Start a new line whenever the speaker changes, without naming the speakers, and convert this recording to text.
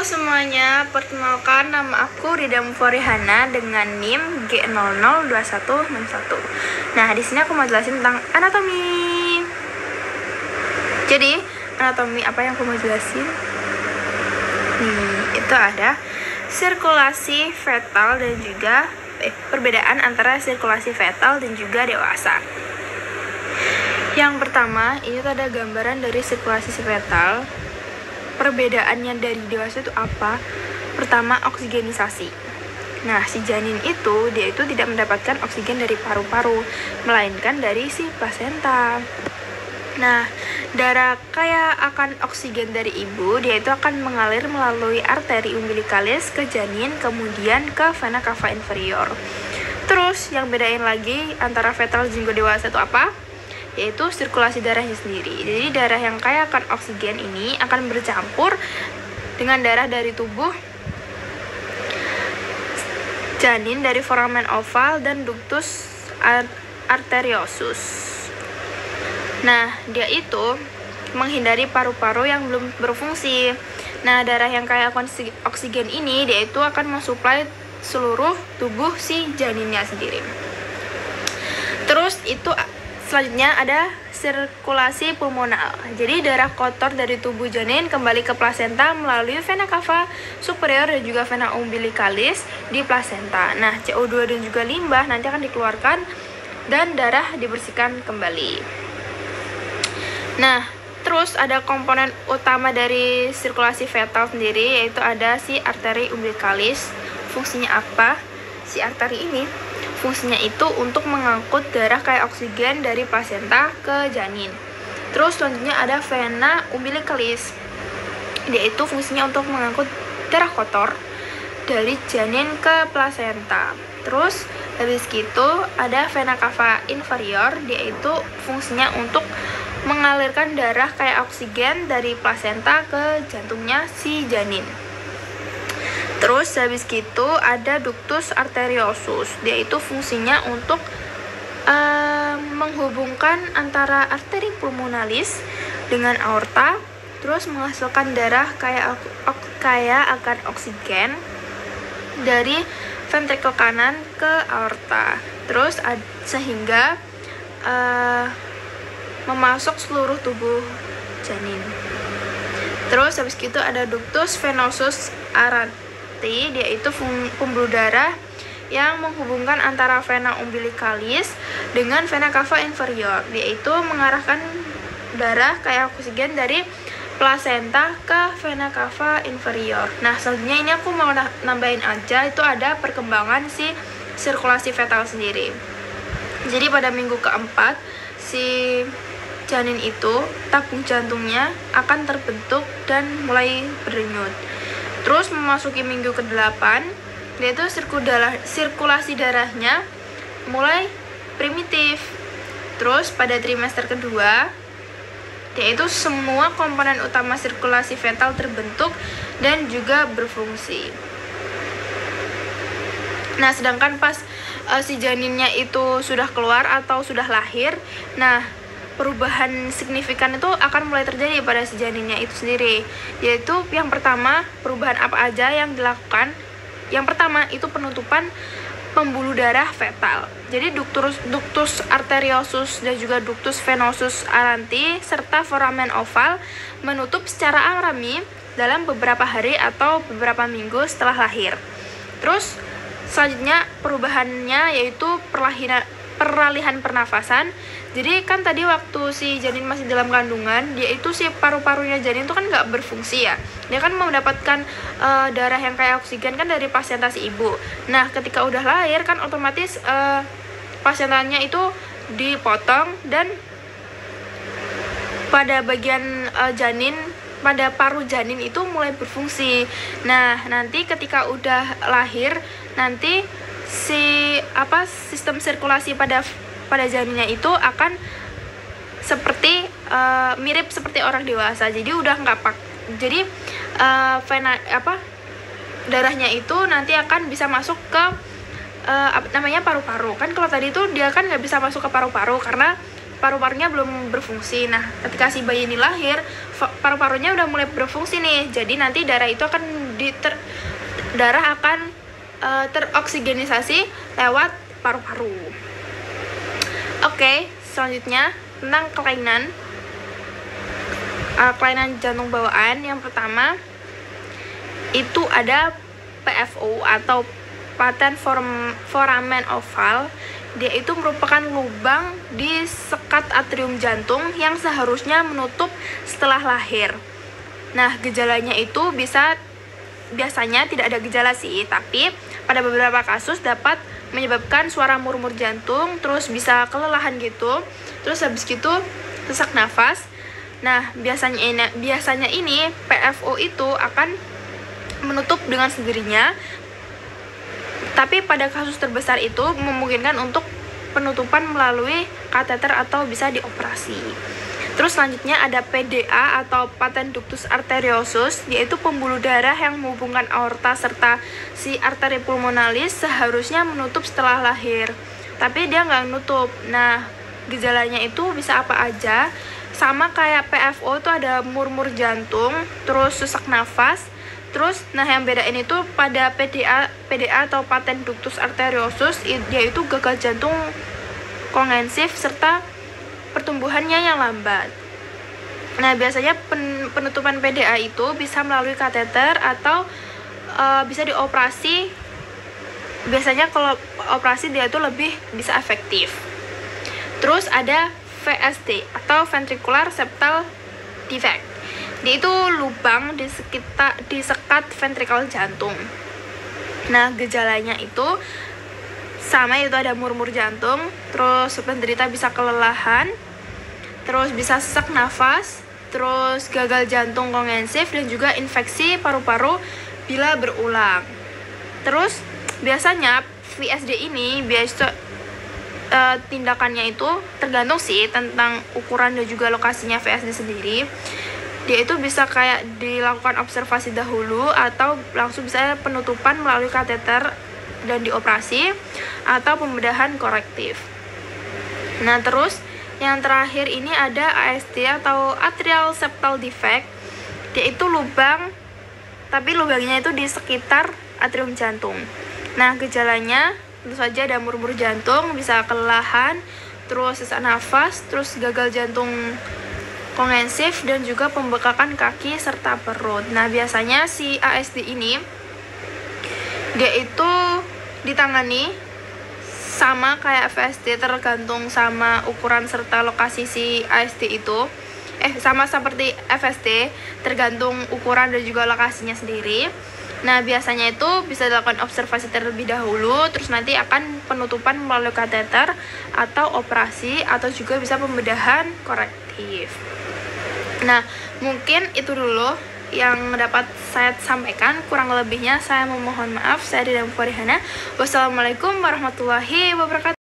semuanya, perkenalkan nama aku Rida Muforihana dengan NIM G002161. Nah, di sini aku mau jelasin tentang anatomi. Jadi, anatomi apa yang aku mau jelasin? Itu ada sirkulasi fetal dan juga perbedaan antara sirkulasi fetal dan juga dewasa. Yang pertama, ini tuh ada gambaran dari sirkulasi fetal. Perbedaannya dari dewasa itu apa? Pertama, oksigenisasi. Nah, si janin itu, dia itu tidak mendapatkan oksigen dari paru-paru, melainkan dari si plasenta. Nah, darah kaya akan oksigen dari ibu, dia itu akan mengalir melalui arteri umbilikalis ke janin, kemudian ke vena cava inferior. Terus, yang bedain lagi antara fetal dan juga dewasa itu apa? Yaitu sirkulasi darahnya sendiri. Jadi darah yang kaya akan oksigen ini akan bercampur dengan darah dari tubuh janin dari foramen oval dan ductus arteriosus. Nah, dia itu menghindari paru-paru yang belum berfungsi. Nah, darah yang kaya akan oksigen ini dia itu akan mensuplai seluruh tubuh si janinnya sendiri. Terus itu selanjutnya ada sirkulasi pulmonal. Jadi darah kotor dari tubuh janin kembali ke plasenta melalui vena cava superior dan juga vena umbilicalis di plasenta. Nah, CO2 dan juga limbah nanti akan dikeluarkan dan darah dibersihkan kembali. Nah, terus ada komponen utama dari sirkulasi fetal sendiri, yaitu ada si arteri umbilicalis. Fungsinya apa? Si arteri ini fungsinya itu untuk mengangkut darah kayak oksigen dari plasenta ke janin. Terus selanjutnya ada vena umbilicalis. Dia itu fungsinya untuk mengangkut darah kotor dari janin ke plasenta. Terus habis gitu ada vena cava inferior. Dia itu fungsinya untuk mengalirkan darah kayak oksigen dari plasenta ke jantungnya si janin. Terus habis gitu ada ductus arteriosus. Dia itu fungsinya untuk menghubungkan antara arteri pulmonalis dengan aorta, terus menghasilkan darah kaya akan oksigen dari ventrikel kanan ke aorta. Terus sehingga memasuk seluruh tubuh janin. Terus habis gitu ada ductus venosus aranti. Dia itu pembuluh darah yang menghubungkan antara vena umbilicalis dengan vena cava inferior. Dia itu mengarahkan darah kayak oksigen dari plasenta ke vena cava inferior. Nah, selanjutnya ini aku mau nambahin aja, itu ada perkembangan si sirkulasi fetal sendiri. Jadi pada minggu keempat si janin itu tabung jantungnya akan terbentuk dan mulai berdenyut. Terus memasuki minggu ke-8, dia itu sirkulasi darahnya mulai primitif. Terus pada trimester kedua, yaitu semua komponen utama sirkulasi fetal terbentuk dan juga berfungsi. Nah, sedangkan pas si janinnya itu sudah keluar atau sudah lahir, nah perubahan signifikan itu akan mulai terjadi pada si janinnya itu sendiri. Yaitu yang pertama, perubahan apa aja yang dilakukan? Yang pertama itu penutupan pembuluh darah fetal. Jadi ductus arteriosus dan juga ductus venosus aranti serta foramen oval menutup secara alami dalam beberapa hari atau beberapa minggu setelah lahir. Terus selanjutnya perubahannya yaitu peralihan pernafasan. Jadi kan tadi waktu si janin masih dalam kandungan, dia itu si paru-parunya janin itu kan nggak berfungsi ya. Dia kan mendapatkan darah yang kayak oksigen kan dari plasenta si ibu. Nah, ketika udah lahir kan otomatis plasentanya itu dipotong dan pada bagian janin, pada paru janin itu mulai berfungsi. Nah, nanti ketika udah lahir, nanti sistem sirkulasi pada janinnya itu akan seperti mirip seperti orang dewasa. Jadi udah nggak darahnya itu nanti akan bisa masuk ke paru-paru. Kan kalau tadi itu dia kan nggak bisa masuk ke paru-paru karena paru-parunya belum berfungsi. Nah, ketika si bayi ini lahir, paru-parunya udah mulai berfungsi nih. Jadi nanti darah itu akan darah akan teroksigenisasi lewat paru-paru. Oke, selanjutnya tentang kelainan jantung bawaan. Yang pertama itu ada PFO atau patent foramen oval. Dia itu merupakan lubang di sekat atrium jantung yang seharusnya menutup setelah lahir. Nah, gejalanya itu biasanya tidak ada gejala sih, tapi pada beberapa kasus dapat menyebabkan suara murmur jantung, terus bisa kelelahan gitu, terus habis gitu sesak nafas. Nah, biasanya ini PFO itu akan menutup dengan sendirinya, tapi pada kasus terbesar itu memungkinkan untuk penutupan melalui kateter atau bisa dioperasi. Terus selanjutnya ada PDA atau patent ductus arteriosus, yaitu pembuluh darah yang menghubungkan aorta serta si arteri pulmonalis seharusnya menutup setelah lahir, tapi dia nggak menutup. Nah, gejalanya itu bisa apa aja, sama kayak PFO itu ada murmur jantung, terus sesak nafas. Terus, nah yang bedain itu pada PDA atau patent ductus arteriosus, yaitu gagal jantung kongensif serta pertumbuhannya yang lambat. Nah, biasanya penutupan PDA itu bisa melalui kateter atau bisa dioperasi. Biasanya kalau operasi dia itu lebih bisa efektif. Terus ada VSD atau ventricular septal defect. Dia itu lubang di sekat ventrikel jantung. Nah, gejalanya itu sama, itu ada murmur jantung, terus penderita bisa kelelahan, terus bisa sesak nafas, terus gagal jantung kongensif, dan juga infeksi paru-paru bila berulang. Terus biasanya VSD ini tindakannya itu tergantung sih tentang ukuran dan juga lokasinya VSD sendiri. Dia itu bisa kayak dilakukan observasi dahulu atau langsung bisa penutupan melalui kateter dan dioperasi atau pembedahan korektif. Nah, terus yang terakhir ini ada ASD atau atrial septal defect. Dia itu lubang, tapi lubangnya itu di sekitar atrium jantung. Nah, gejalanya tentu saja ada murmur jantung, bisa kelelahan, terus sesak nafas, terus gagal jantung kongensif, dan juga pembekakan kaki serta perut. Nah, biasanya si ASD ini dia itu ditangani sama kayak VSD, tergantung sama ukuran serta lokasi si ASD itu. Sama seperti FSD, tergantung ukuran dan juga lokasinya sendiri. Nah, biasanya itu bisa dilakukan observasi terlebih dahulu, terus nanti akan penutupan melalui kateter atau operasi, atau juga bisa pembedahan korektif. Nah, mungkin itu dulu yang dapat saya sampaikan. Kurang lebihnya saya memohon maaf. Saya Dina Farihana. Wassalamualaikum warahmatullahi wabarakatuh.